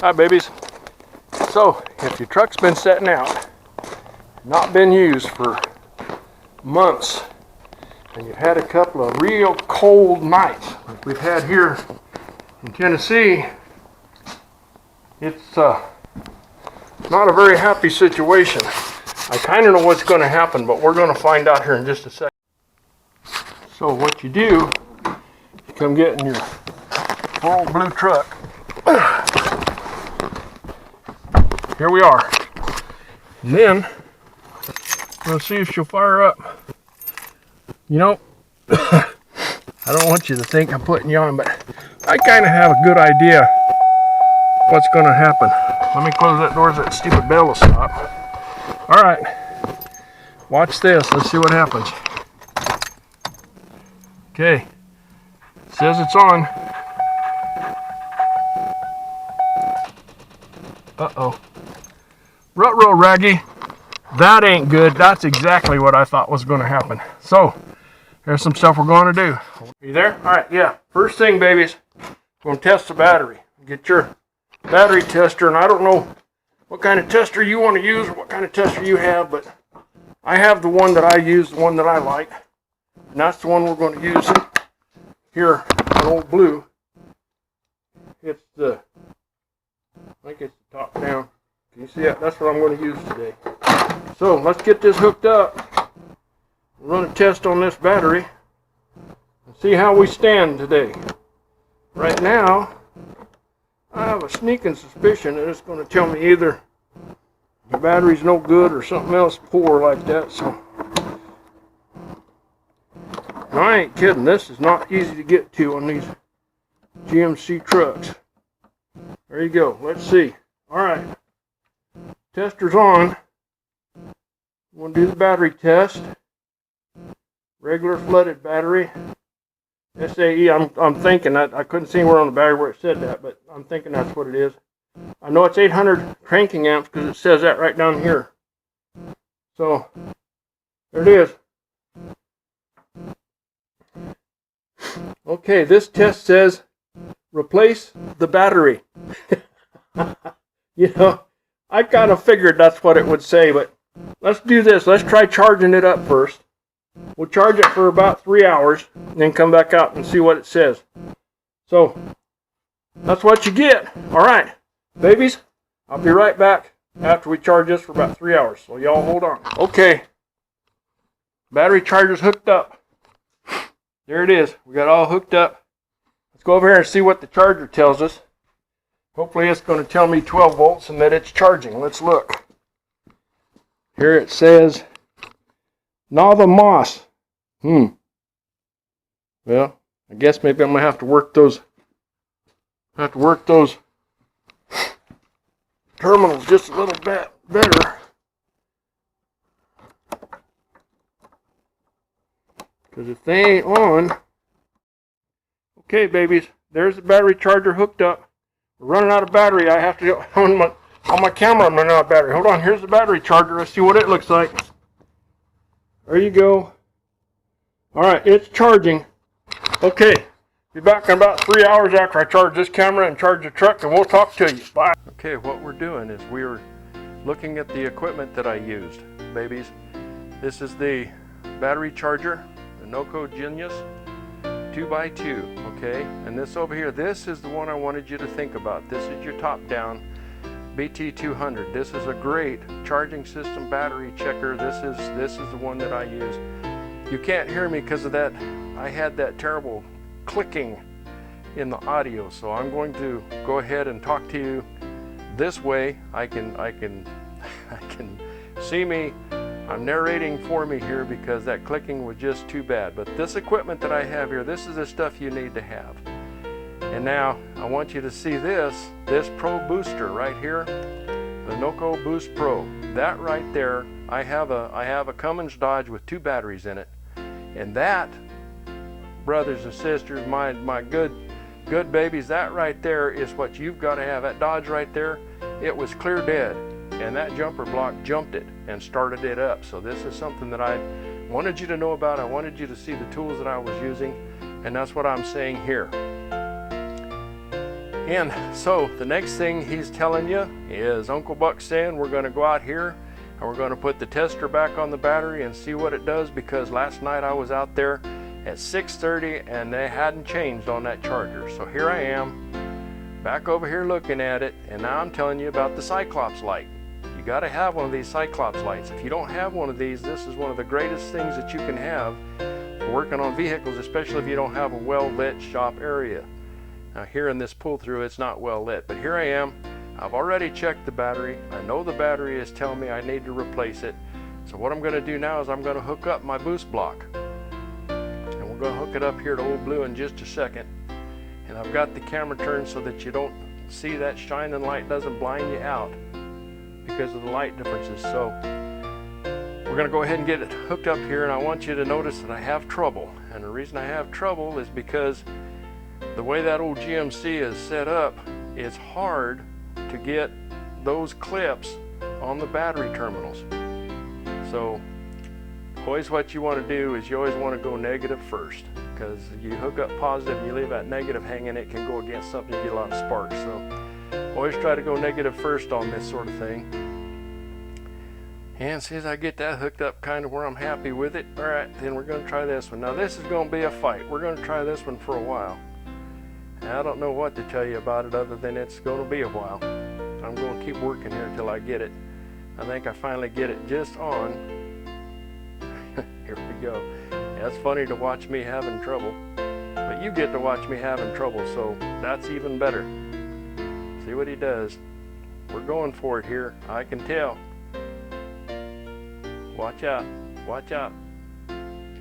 Hi babies. So if your truck's been sitting out, not been used for months, and you've had a couple of real cold nights like we've had here in Tennessee, it's not a very happy situation. I kind of know what's going to happen, but we're going to find out here in just a second. So what you do, you come get in your old blue truck. Here we are. And then, we'll see if she'll fire up. You know, I don't want you to think I'm putting you on, but I kind of have a good idea what's going to happen. Let me close that door so that stupid bell will stop. All right, watch this. Let's see what happens. Okay, it says it's on. Uh-oh. Ruh-roh, Raggy. That ain't good. That's exactly what I thought was going to happen. So, there's some stuff we're going to do. Are you there? All right, yeah. First thing, babies, we're going to test the battery. Get your battery tester, and I don't know what kind of tester you want to use or what kind of tester you have, but I have the one that I use, the one that I like, and that's the one we're going to use here on Old Blue. It's the, I think it's the top down. Can you see that? That's what I'm going to use today. So let's get this hooked up, run a test on this battery, and see how we stand today. Right now, I have a sneaking suspicion that it's going to tell me either the battery's no good or something else poor like that. So I ain't kidding. This is not easy to get to on these GMC trucks. There you go. Let's see. All right. Tester's on. We'll do the battery test. Regular flooded battery. SAE, I'm thinking that, I couldn't see anywhere on the battery where it said that, but I'm thinking that's what it is. I know it's 800 cranking amps because it says that right down here. So, there it is. Okay, this test says replace the battery. You know, I kind of figured that's what it would say, but let's do this. Let's try charging it up first. We'll charge it for about 3 hours, and then come back out and see what it says. So, that's what you get. All right, babies, I'll be right back after we charge this for about 3 hours. So y'all hold on. Okay, battery charger's hooked up. There it is. We got all hooked up. Let's go over here and see what the charger tells us. Hopefully it's going to tell me 12 volts and that it's charging. Let's look. Here it says Nava Moss. Well, I guess maybe I'm gonna have to work those terminals just a little bit better. Because if they ain't on. Okay, babies, there's the battery charger hooked up. We're running out of battery. I have to on my camera. I'm running out of battery. Hold on. Here's the battery charger. Let's see what it looks like. There you go. All right, it's charging. Okay, be back in about 3 hours after I charge this camera and charge the truck, and we'll talk to you. Bye. Okay, what we're doing is we're looking at the equipment that I used, babies. This is the battery charger, the Noco Genius 2x2. Okay, and this over here, this is the one I wanted you to think about. This is your top-down BT200. This is a great charging system battery checker. This is the one that I use. You can't hear me because of that. I had that terrible clicking in the audio, so I'm going to go ahead and talk to you this way. I can see me. I'm narrating for me here because that clicking was just too bad. But this equipment that I have here, this is the stuff you need to have. And now I want you to see this Pro booster right here, the Noco Boost Pro. That right there, I have a Cummins Dodge with 2 batteries in it, and that, brothers and sisters, my good babies, that right there is what you've got to have. That Dodge right there, it was clear dead, and that jumper block jumped it and started it up. So this is something that I wanted you to know about. I wanted you to see the tools that I was using, and that's what I'm saying here. And so the next thing he's telling you is Uncle Buck's saying we're going to go out here and we're going to put the tester back on the battery and see what it does, because last night I was out there at 6:30 and they hadn't changed on that charger. So here I am back over here looking at it, and now I'm telling you about the Cyclops light. You got to have one of these Cyclops lights. If you don't have one of these, this is one of the greatest things that you can have for working on vehicles, especially if you don't have a well-lit shop area. Now here in this pull-through, it's not well lit, but here I am. I've already checked the battery. I know the battery is telling me I need to replace it. So what I'm going to do now is I'm going to hook up my boost block. And we're going to hook it up here to Old Blue in just a second. And I've got the camera turned so that you don't see that shining light doesn't blind you out because of the light differences. So we're going to go ahead and get it hooked up here, and I want you to notice that I have trouble. And the reason I have trouble is because the way that old GMC is set up, it's hard to get those clips on the battery terminals. So always what you want to do is you always want to go negative first, because you hook up positive and you leave that negative hanging, it can go against something, you get a lot of sparks. So always try to go negative first on this sort of thing. And see, as I get that hooked up kind of where I'm happy with it, all right, then we're going to try this one. Now this is going to be a fight. We're going to try this one for a while. And I don't know what to tell you about it other than it's going to be a while. I'm going to keep working here until I get it. I think I finally get it just on. Here we go. Yeah, it's funny to watch me having trouble, but you get to watch me having trouble, so that's even better. See what he does. We're going for it here. I can tell. Watch out. Watch out.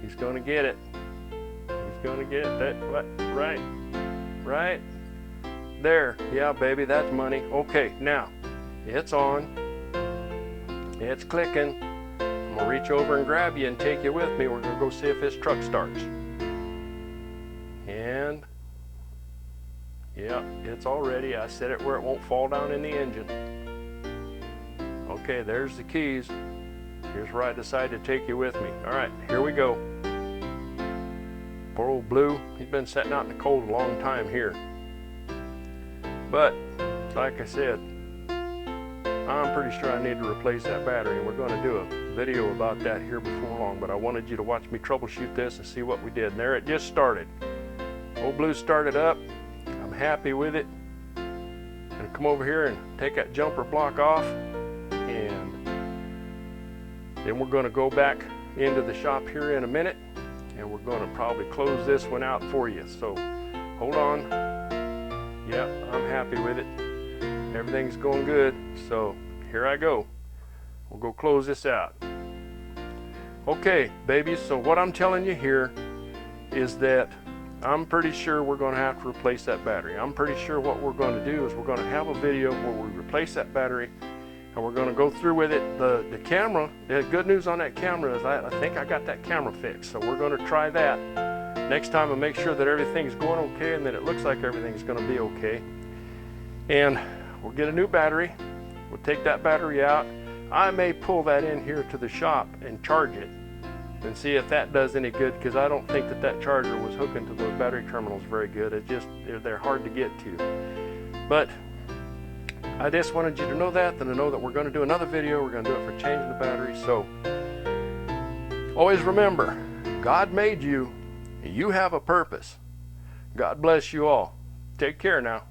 He's going to get it. He's going to get it. That, what? Right. Right there. Yeah, baby, that's money. Okay, now it's on. It's clicking. I'm gonna reach over and grab you and take you with me. We're gonna go see if this truck starts. And yeah, it's all ready. I set it where it won't fall down in the engine. Okay, there's the keys. Here's where I decided to take you with me. All right, here we go. Poor old Blue, he's been sitting out in the cold a long time here. But, like I said, I'm pretty sure I need to replace that battery, and we're going to do a video about that here before long, but I wanted you to watch me troubleshoot this and see what we did. And there it just started. Old Blue started up. I'm happy with it. I'm going to come over here and take that jumper block off, and then we're going to go back into the shop here in a minute, and we're going to probably close this one out for you. So hold on. Yep, I'm happy with it. Everything's going good. So here I go. We'll go close this out. Okay, babies, so what I'm telling you here is that I'm pretty sure we're going to have to replace that battery. I'm pretty sure what we're going to do is we're going to have a video where we replace that battery, and we're going to go through with it. The camera, the good news on that camera is I think I got that camera fixed. So we're going to try that next time and make sure that everything's going okay and that it looks like everything's going to be okay. And we'll get a new battery. We'll take that battery out. I may pull that in here to the shop and charge it and see if that does any good, because I don't think that that charger was hooking to those battery terminals very good. It just, they're hard to get to. But I just wanted you to know that, and to know that we're going to do another video. We're going to do it for changing the battery. So always remember, God made you. You have a purpose. God bless you all. Take care now.